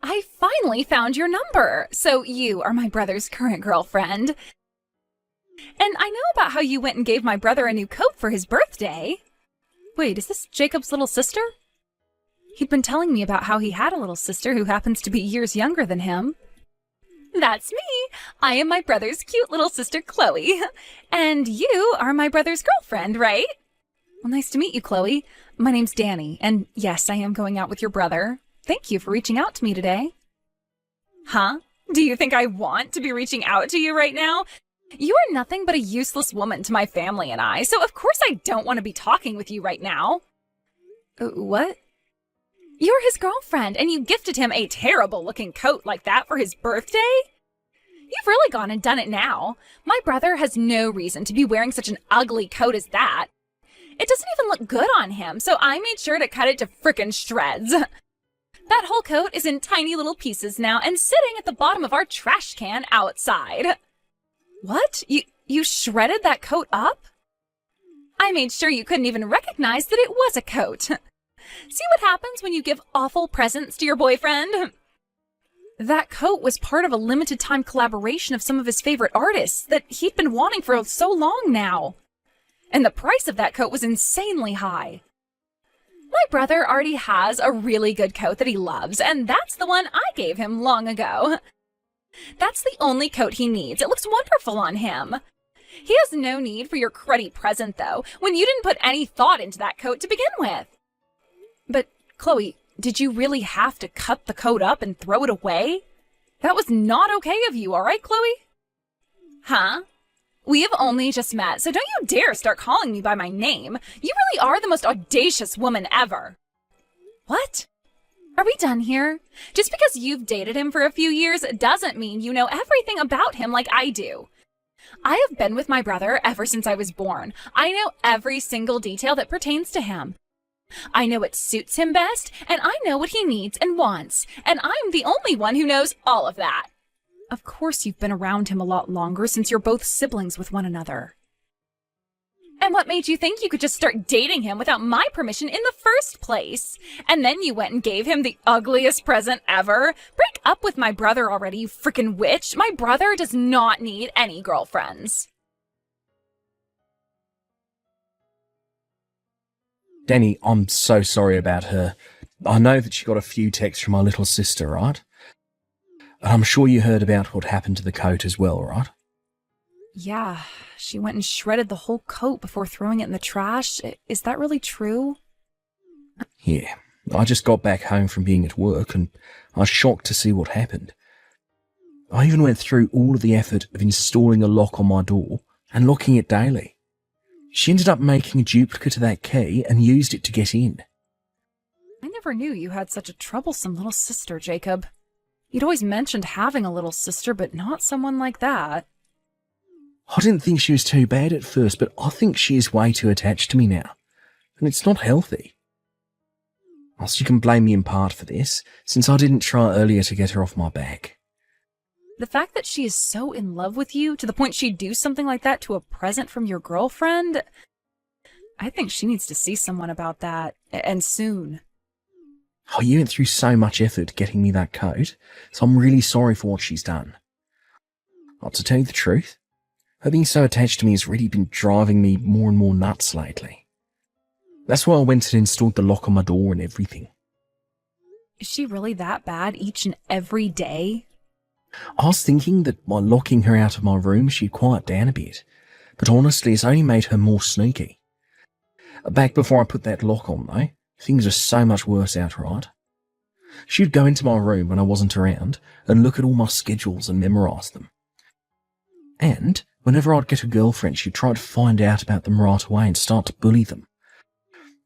I finally found your number. So you are my brother's current girlfriend. And I know about how you went and gave my brother a new coat for his birthday. Wait, is this Jacob's little sister? He'd been telling me about how he had a little sister who happens to be years younger than him. That's me. I am my brother's cute little sister, Chloe. And you are my brother's girlfriend, right? Well, nice to meet you, Chloe. My name's Danny, and yes, I am going out with your brother. Thank you for reaching out to me today. Huh? Do you think I want to be reaching out to you right now? You are nothing but a useless woman to my family and I, so of course I don't want to be talking with you right now. What? You're his girlfriend, and you gifted him a terrible-looking coat like that for his birthday? You've really gone and done it now. My brother has no reason to be wearing such an ugly coat as that. It doesn't even look good on him, so I made sure to cut it to frickin' shreds. That whole coat is in tiny little pieces now and sitting at the bottom of our trash can outside. What? You shredded that coat up? I made sure you couldn't even recognize that it was a coat. See what happens when you give awful presents to your boyfriend? That coat was part of a limited-time collaboration of some of his favorite artists that he'd been wanting for so long now. And the price of that coat was insanely high. My brother already has a really good coat that he loves, and that's the one I gave him long ago. That's the only coat he needs. It looks wonderful on him. He has no need for your cruddy present, though, when you didn't put any thought into that coat to begin with. But, Chloe, did you really have to cut the coat up and throw it away? That was not okay of you, all right, Chloe? Huh? We have only just met, so don't you dare start calling me by my name. You really are the most audacious woman ever. What? Are we done here? Just because you've dated him for a few years doesn't mean you know everything about him like I do. I have been with my brother ever since I was born. I know every single detail that pertains to him. I know what suits him best, and I know what he needs and wants, and I'm the only one who knows all of that. Of course you've been around him a lot longer since you're both siblings with one another. And what made you think you could just start dating him without my permission in the first place? And then you went and gave him the ugliest present ever? Break up with my brother already, you frickin' witch. My brother does not need any girlfriends. Danny, I'm so sorry about her. I know that she got a few texts from my little sister, right? And I'm sure you heard about what happened to the coat as well, right? Yeah, she went and shredded the whole coat before throwing it in the trash. Is that really true? Yeah, I just got back home from being at work and I was shocked to see what happened. I even went through all of the effort of installing a lock on my door and locking it daily. She ended up making a duplicate of that key and used it to get in. I never knew you had such a troublesome little sister, Jacob. You'd always mentioned having a little sister, but not someone like that. I didn't think she was too bad at first, but I think she is way too attached to me now. And it's not healthy. Whilst you can blame me in part for this, since I didn't try earlier to get her off my back. The fact that she is so in love with you, to the point she'd do something like that to a present from your girlfriend, I think she needs to see someone about that, and soon. Oh, you went through so much effort getting me that coat, so I'm really sorry for what she's done. Well, to tell you the truth, her being so attached to me has really been driving me more and more nuts lately. That's why I went and installed the lock on my door and everything. Is she really that bad each and every day? I was thinking that by locking her out of my room she'd quiet down a bit, but honestly it's only made her more sneaky. Back before I put that lock on though, things are so much worse outright. She'd go into my room when I wasn't around and look at all my schedules and memorise them. And whenever I'd get a girlfriend, she'd try to find out about them right away and start to bully them.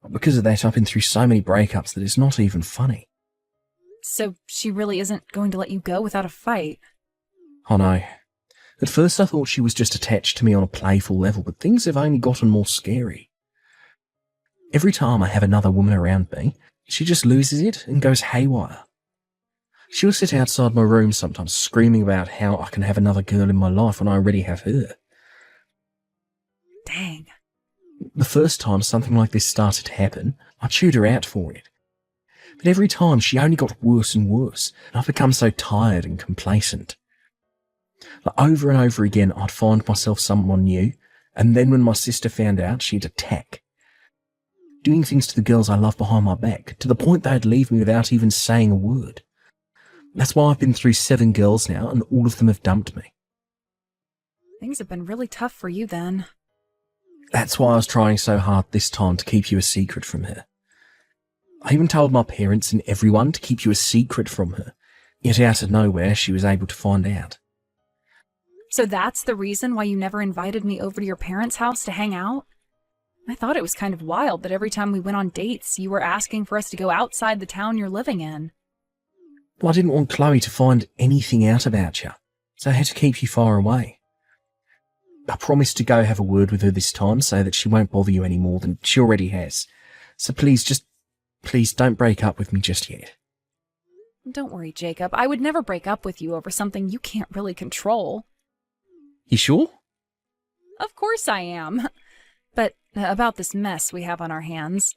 Because of that, I've been through so many breakups that it's not even funny. So she really isn't going to let you go without a fight? I know. At first I thought she was just attached to me on a playful level, but things have only gotten more scary. Every time I have another woman around me, she just loses it and goes haywire. She'll sit outside my room sometimes screaming about how I can have another girl in my life when I already have her. Dang. The first time something like this started to happen, I chewed her out for it. But every time she only got worse and worse, and I've become so tired and complacent. Like, over and over again, I'd find myself someone new, and then when my sister found out, she'd attack. Doing things to the girls I love behind my back, to the point they'd leave me without even saying a word. That's why I've been through 7 girls now, and all of them have dumped me. Things have been really tough for you then. That's why I was trying so hard this time to keep you a secret from her. I even told my parents and everyone to keep you a secret from her, yet out of nowhere she was able to find out. So that's the reason why you never invited me over to your parents' house to hang out? I thought it was kind of wild that every time we went on dates, you were asking for us to go outside the town you're living in. Well, I didn't want Chloe to find anything out about you, so I had to keep you far away. I promised to go have a word with her this time so that she won't bother you any more than she already has. So please don't break up with me just yet. Don't worry, Jacob. I would never break up with you over something you can't really control. You sure? Of course I am. But about this mess we have on our hands,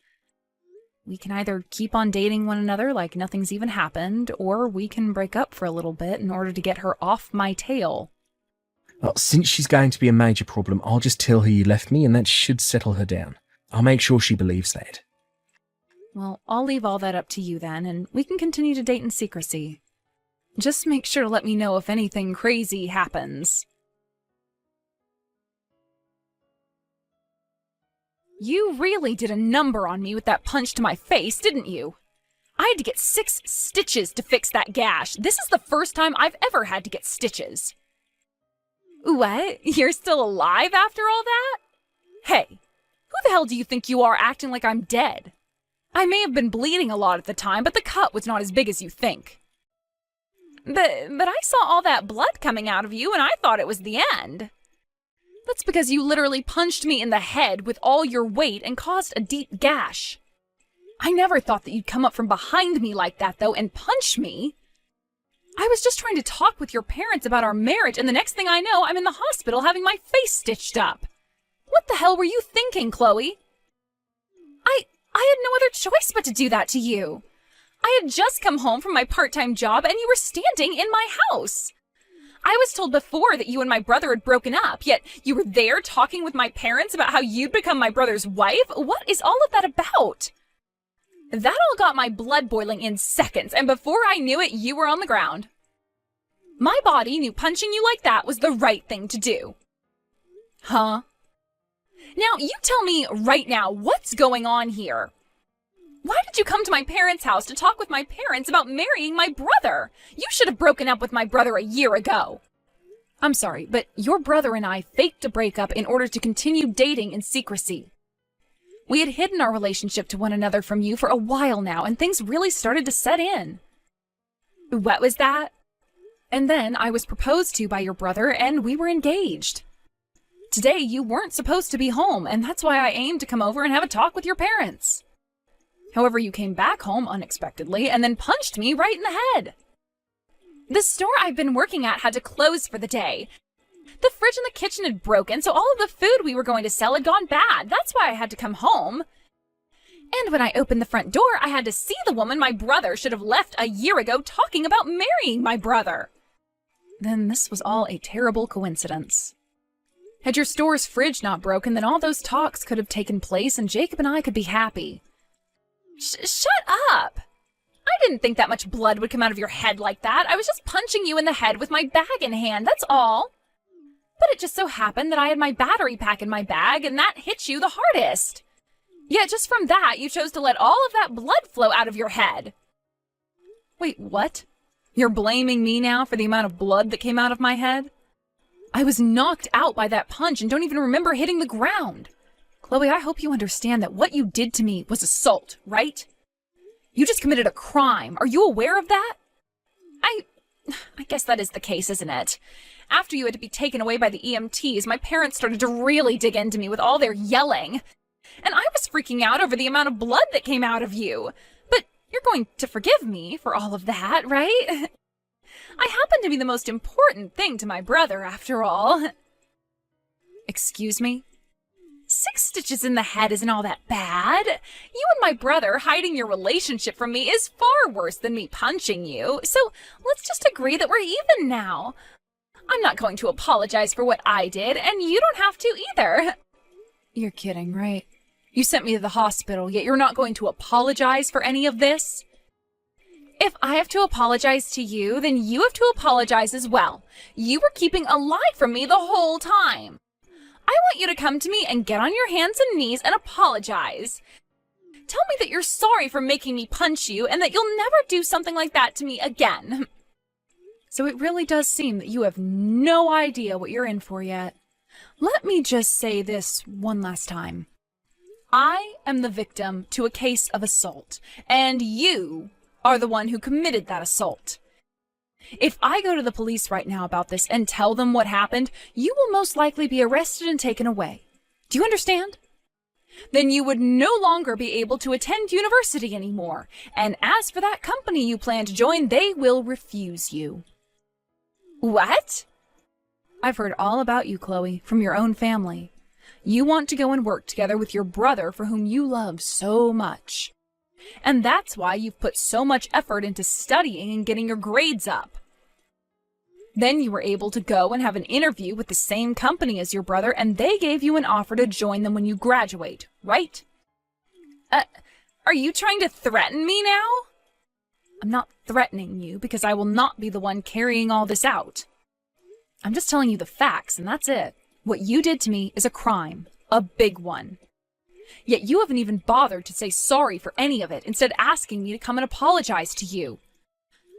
we can either keep on dating one another like nothing's even happened, or we can break up for a little bit in order to get her off my tail. Well, since she's going to be a major problem, I'll just tell her you left me and that should settle her down. I'll make sure she believes that. Well, I'll leave all that up to you then, and we can continue to date in secrecy. Just make sure to let me know if anything crazy happens. You really did a number on me with that punch to my face, didn't you? I had to get 6 stitches to fix that gash. This is the first time I've ever had to get stitches. What? You're still alive after all that? Hey, who the hell do you think you are acting like I'm dead? I may have been bleeding a lot at the time, but the cut was not as big as you think. But I saw all that blood coming out of you and I thought it was the end. That's because you literally punched me in the head with all your weight and caused a deep gash. I never thought that you'd come up from behind me like that, though, and punch me. I was just trying to talk with your parents about our marriage, and the next thing I know, I'm in the hospital having my face stitched up. What the hell were you thinking, Chloe? I had no other choice but to do that to you. I had just come home from my part-time job, and you were standing in my house. I was told before that you and my brother had broken up, yet you were there talking with my parents about how you'd become my brother's wife? What is all of that about? That all got my blood boiling in seconds, and before I knew it, you were on the ground. My body knew punching you like that was the right thing to do. Huh? Now, you tell me right now, what's going on here? Why did you come to my parents' house to talk with my parents about marrying my brother? You should have broken up with my brother a year ago. I'm sorry, but your brother and I faked a breakup in order to continue dating in secrecy. We had hidden our relationship to one another from you for a while now, and things really started to set in. What was that? And then I was proposed to by your brother, and we were engaged. Today, you weren't supposed to be home, and that's why I aimed to come over and have a talk with your parents. However, you came back home unexpectedly and then punched me right in the head. The store I've been working at had to close for the day. The fridge in the kitchen had broken, so all of the food we were going to sell had gone bad. That's why I had to come home. And when I opened the front door, I had to see the woman my brother should have left a year ago talking about marrying my brother. Then this was all a terrible coincidence. Had your store's fridge not broken, then all those talks could have taken place and Jacob and I could be happy. Shut up! I didn't think that much blood would come out of your head like that. I was just punching you in the head with my bag in hand, that's all. But it just so happened that I had my battery pack in my bag, and that hit you the hardest. Yet just from that, you chose to let all of that blood flow out of your head. Wait, what? You're blaming me now for the amount of blood that came out of my head? I was knocked out by that punch and don't even remember hitting the ground. Chloe, I hope you understand that what you did to me was assault, right? You just committed a crime. Are you aware of that? I guess that is the case, isn't it? After you had to be taken away by the EMTs, my parents started to really dig into me with all their yelling. And I was freaking out over the amount of blood that came out of you. But you're going to forgive me for all of that, right? I happen to be the most important thing to my brother, after all. Excuse me? 6 stitches in the head isn't all that bad. You and my brother hiding your relationship from me is far worse than me punching you, so let's just agree that we're even now. I'm not going to apologize for what I did, and you don't have to either. You're kidding, right? You sent me to the hospital, yet you're not going to apologize for any of this? If I have to apologize to you, then you have to apologize as well. You were keeping a lie from me the whole time. I want you to come to me and get on your hands and knees and apologize. Tell me that you're sorry for making me punch you and that you'll never do something like that to me again. So it really does seem that you have no idea what you're in for yet. Let me just say this one last time. I am the victim to a case of assault, and you are the one who committed that assault. If I go to the police right now about this and tell them what happened, you will most likely be arrested and taken away. Do you understand? Then you would no longer be able to attend university anymore. And as for that company you plan to join, they will refuse you. What? I've heard all about you, Chloe, from your own family. You want to go and work together with your brother for whom you love so much. And that's why you've put so much effort into studying and getting your grades up. Then you were able to go and have an interview with the same company as your brother, and they gave you an offer to join them when you graduate, right? Are you trying to threaten me now? I'm not threatening you because I will not be the one carrying all this out. I'm just telling you the facts, and that's it. What you did to me is a crime, a big one. Yet you haven't even bothered to say sorry for any of it, instead asking me to come and apologize to you.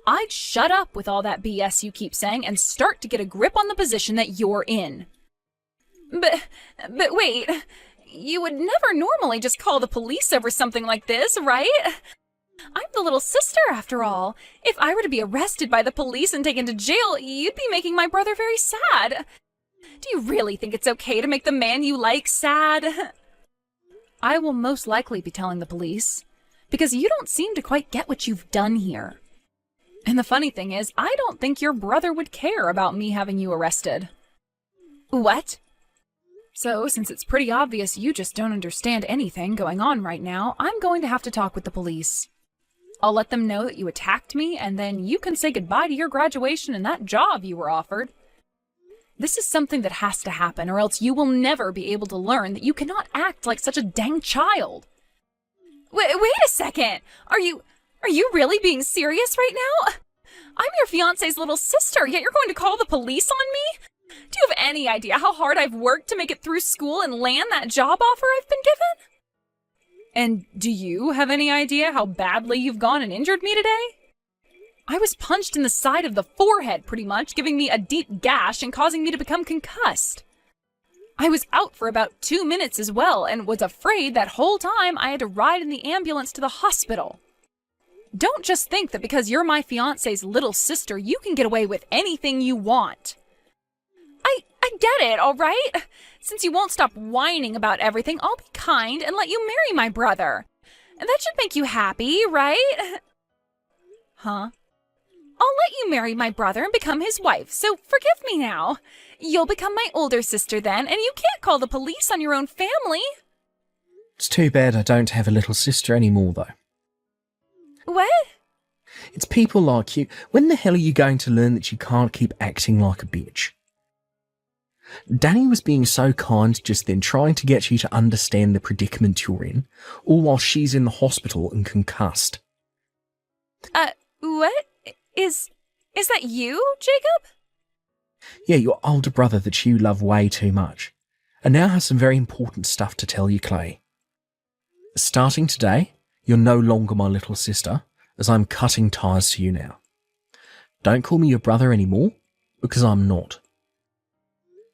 I'd shut up with all that BS you keep saying and start to get a grip on the position that you're in. But wait, you would never normally just call the police over something like this, right? I'm the little sister, after all. If I were to be arrested by the police and taken to jail, you'd be making my brother very sad. Do you really think it's okay to make the man you like sad? I will most likely be telling the police, because you don't seem to quite get what you've done here. And the funny thing is, I don't think your brother would care about me having you arrested. What? So, since it's pretty obvious you just don't understand anything going on right now, I'm going to have to talk with the police. I'll let them know that you attacked me, and then you can say goodbye to your graduation and that job you were offered. This is something that has to happen, or else you will never be able to learn that you cannot act like such a dang child. Wait a second! Are you really being serious right now? I'm your fiancé's little sister, yet you're going to call the police on me? Do you have any idea how hard I've worked to make it through school and land that job offer I've been given? And do you have any idea how badly you've gone and injured me today? I was punched in the side of the forehead, pretty much, giving me a deep gash and causing me to become concussed. I was out for about 2 minutes as well, and was afraid that whole time I had to ride in the ambulance to the hospital. Don't just think that because you're my fiancé's little sister, you can get away with anything you want. I get it, all right? Since you won't stop whining about everything, I'll be kind and let you marry my brother. And that should make you happy, right? Huh? I'll let you marry my brother and become his wife, so forgive me now. You'll become my older sister then, and you can't call the police on your own family. It's too bad I don't have a little sister anymore, though. What? It's people like you. When the hell are you going to learn that you can't keep acting like a bitch? Danny was being so kind just then, trying to get you to understand the predicament you're in, all while she's in the hospital and concussed. What? Is that you, Jacob? Yeah, your older brother that you love way too much, and now has some very important stuff to tell you, Clay. Starting today, you're no longer my little sister, as I'm cutting ties to you now. Don't call me your brother anymore, because I'm not.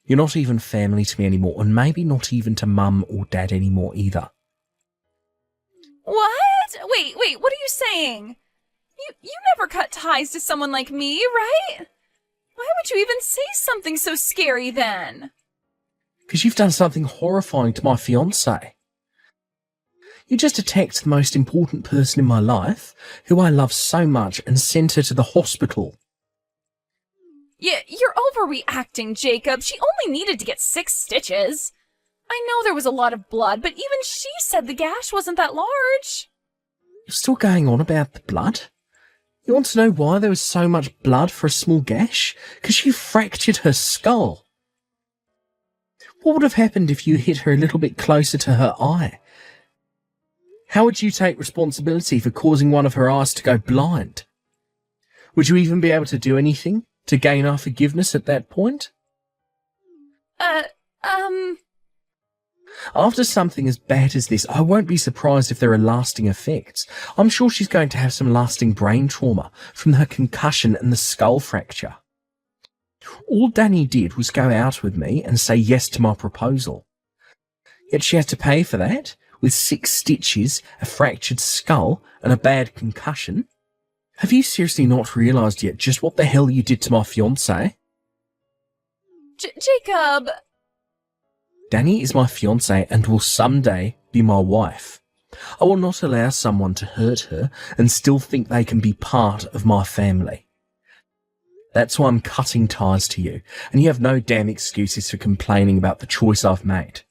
You're not even family to me anymore, and maybe not even to Mum or Dad anymore either. What? Wait, what are you saying? You never cut ties to someone like me, right? Why would you even say something so scary then? Because you've done something horrifying to my fiancé. You just attacked the most important person in my life, who I love so much, and sent her to the hospital. Yeah, you're overreacting, Jacob. She only needed to get 6 stitches. I know there was a lot of blood, but even she said the gash wasn't that large. You're still going on about the blood? You want to know why there was so much blood for a small gash? Because you fractured her skull. What would have happened if you hit her a little bit closer to her eye? How would you take responsibility for causing one of her eyes to go blind? Would you even be able to do anything to gain our forgiveness at that point? After something as bad as this, I won't be surprised if there are lasting effects. I'm sure she's going to have some lasting brain trauma from her concussion and the skull fracture. All Danny did was go out with me and say yes to my proposal. Yet she had to pay for that, with 6 stitches, a fractured skull, and a bad concussion. Have you seriously not realised yet just what the hell you did to my fiancé? Jacob... Danny is my fiancée and will someday be my wife. I will not allow someone to hurt her and still think they can be part of my family. That's why I'm cutting ties to you, and you have no damn excuses for complaining about the choice I've made.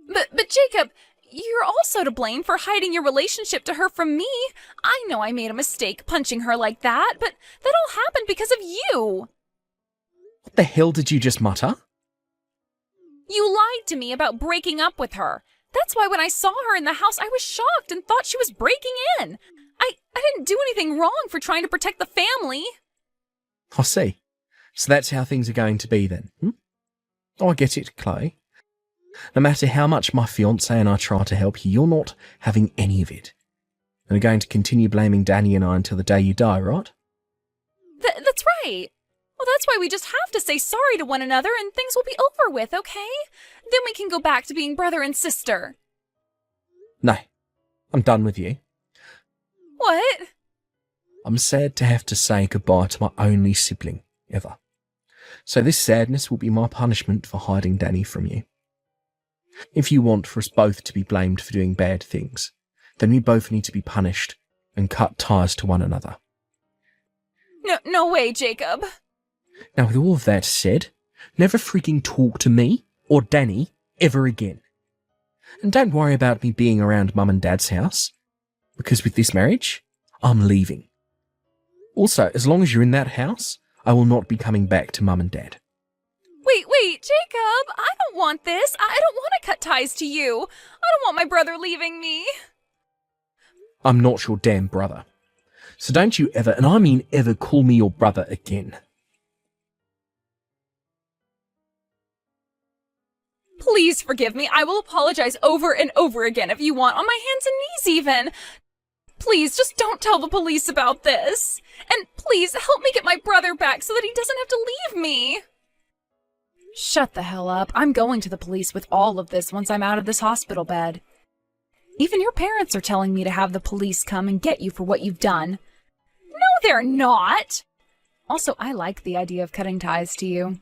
But Jacob, you're also to blame for hiding your relationship to her from me. I know I made a mistake punching her like that, but that all happened because of you. What the hell did you just mutter? You lied to me about breaking up with her. That's why when I saw her in the house, I was shocked and thought she was breaking in. I didn't do anything wrong for trying to protect the family. I see. So that's how things are going to be then, Oh, I get it, Chloe. No matter how much my fiancé and I try to help you, you're not having any of it. And are going to continue blaming Danny and I until the day you die, right? That's right. Well, that's why we just have to say sorry to one another and things will be over with, okay? Then we can go back to being brother and sister. No, I'm done with you. What? I'm sad to have to say goodbye to my only sibling, ever. So this sadness will be my punishment for hiding Danny from you. If you want for us both to be blamed for doing bad things, then we both need to be punished and cut ties to one another. No way, Jacob. Now, with all of that said, never freaking talk to me or Danny ever again. And don't worry about me being around Mum and Dad's house, because with this marriage, I'm leaving. Also, as long as you're in that house, I will not be coming back to Mum and Dad. Wait, Jacob, I don't want this. I don't want to cut ties to you. I don't want my brother leaving me. I'm not your damn brother. So don't you ever, and I mean ever, call me your brother again. Please forgive me. I will apologize over and over again if you want, on my hands and knees even. Please, just don't tell the police about this. And please, help me get my brother back so that he doesn't have to leave me. Shut the hell up. I'm going to the police with all of this once I'm out of this hospital bed. Even your parents are telling me to have the police come and get you for what you've done. No, they're not. Also, I like the idea of cutting ties to you.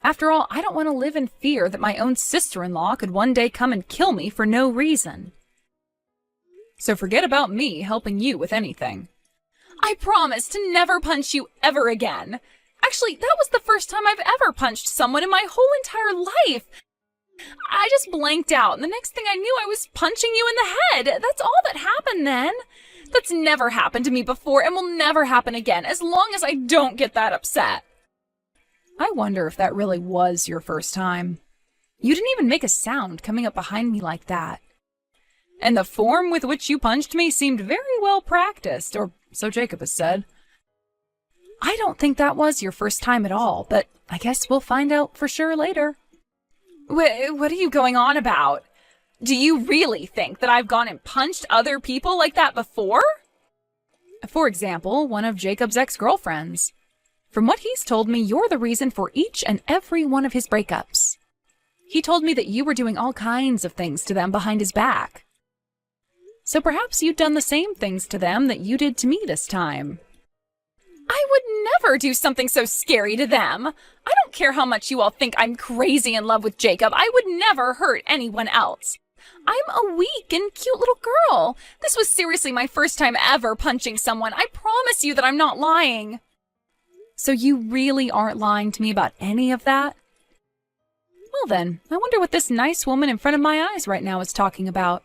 After all, I don't want to live in fear that my own sister-in-law could one day come and kill me for no reason. So forget about me helping you with anything. I promise to never punch you ever again. Actually, that was the first time I've ever punched someone in my whole entire life. I just blanked out, and the next thing I knew, I was punching you in the head. That's all that happened then. That's never happened to me before and will never happen again, as long as I don't get that upset. I wonder if that really was your first time. You didn't even make a sound coming up behind me like that. And the form with which you punched me seemed very well practiced, or so Jacob has said. I don't think that was your first time at all, but I guess we'll find out for sure later. What are you going on about? Do you really think that I've gone and punched other people like that before? For example, one of Jacob's ex-girlfriends. From what he's told me, you're the reason for each and every one of his breakups. He told me that you were doing all kinds of things to them behind his back. So perhaps you'd done the same things to them that you did to me this time. I would never do something so scary to them. I don't care how much you all think I'm crazy in love with Jacob. I would never hurt anyone else. I'm a weak and cute little girl. This was seriously my first time ever punching someone. I promise you that I'm not lying. So you really aren't lying to me about any of that? Well then, I wonder what this nice woman in front of my eyes right now is talking about.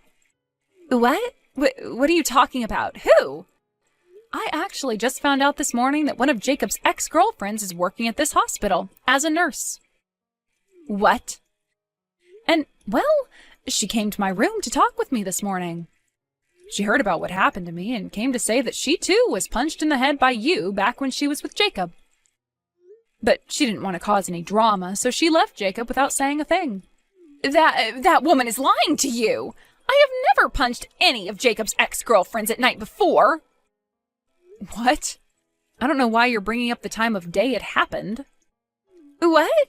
What? What are you talking about? Who? I actually just found out this morning that one of Jacob's ex-girlfriends is working at this hospital as a nurse. What? And, well, she came to my room to talk with me this morning. She heard about what happened to me and came to say that she too was punched in the head by you back when she was with Jacob. But she didn't want to cause any drama, so she left Jacob without saying a thing. That woman is lying to you. I have never punched any of Jacob's ex-girlfriends at night before. What? I don't know why you're bringing up the time of day it happened. What?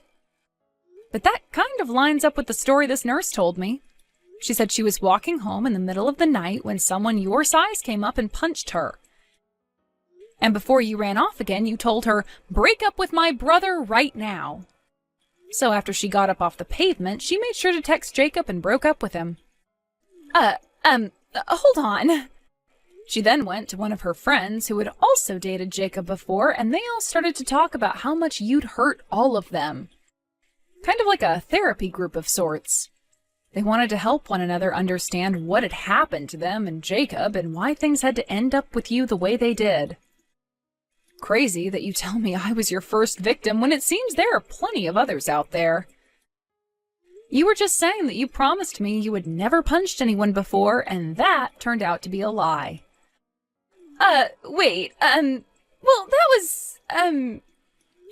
But that kind of lines up with the story this nurse told me. She said she was walking home in the middle of the night when someone your size came up and punched her. And before you ran off again, you told her, "Break up with my brother right now." So after she got up off the pavement, she made sure to text Jacob and broke up with him. Hold on. She then went to one of her friends who had also dated Jacob before, and they all started to talk about how much you'd hurt all of them. Kind of like a therapy group of sorts. They wanted to help one another understand what had happened to them and Jacob and why things had to end up with you the way they did. Crazy that you tell me I was your first victim when it seems there are plenty of others out there. You were just saying that you promised me you had never punched anyone before, and that turned out to be a lie. Well, that was,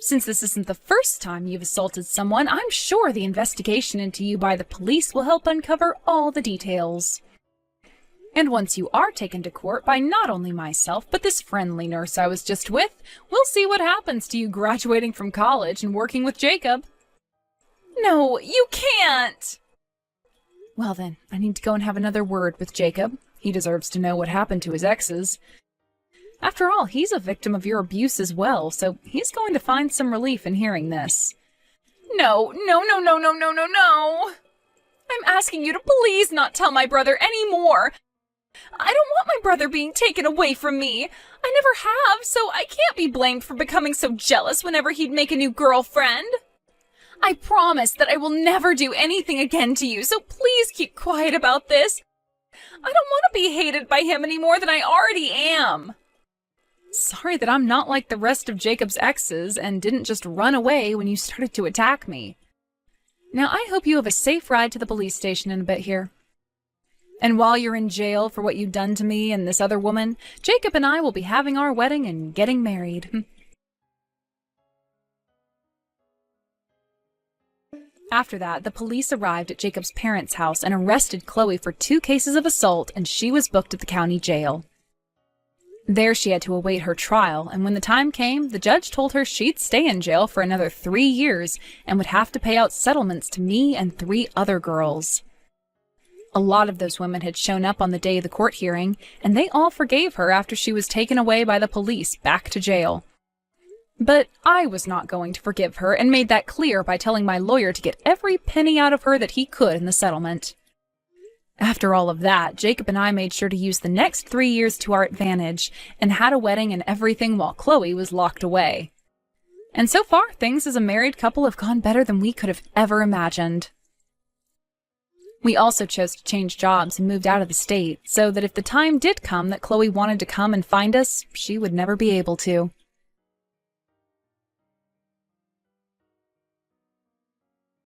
Since this isn't the first time you've assaulted someone, I'm sure the investigation into you by the police will help uncover all the details. And once you are taken to court by not only myself, but this friendly nurse I was just with, we'll see what happens to you graduating from college and working with Jacob. No, you can't! Well then, I need to go and have another word with Jacob. He deserves to know what happened to his exes. After all, he's a victim of your abuse as well, so he's going to find some relief in hearing this. No. I'm asking you to please not tell my brother any more. I don't want my brother being taken away from me. I never have, so I can't be blamed for becoming so jealous whenever he'd make a new girlfriend. I promise that I will never do anything again to you, so please keep quiet about this. I don't want to be hated by him any more than I already am. Sorry that I'm not like the rest of Jacob's exes and didn't just run away when you started to attack me. Now, I hope you have a safe ride to the police station in a bit here. And while you're in jail for what you've done to me and this other woman, Jacob and I will be having our wedding and getting married. After that, the police arrived at Jacob's parents' house and arrested Chloe for 2 cases of assault, and she was booked at the county jail. There she had to await her trial, and when the time came, the judge told her she'd stay in jail for another 3 years and would have to pay out settlements to me and 3 other girls. A lot of those women had shown up on the day of the court hearing, and they all forgave her after she was taken away by the police back to jail. But I was not going to forgive her and made that clear by telling my lawyer to get every penny out of her that he could in the settlement. After all of that, Jacob and I made sure to use the next 3 years to our advantage and had a wedding and everything while Chloe was locked away. And so far, things as a married couple have gone better than we could have ever imagined. We also chose to change jobs and moved out of the state, so that if the time did come that Chloe wanted to come and find us, she would never be able to.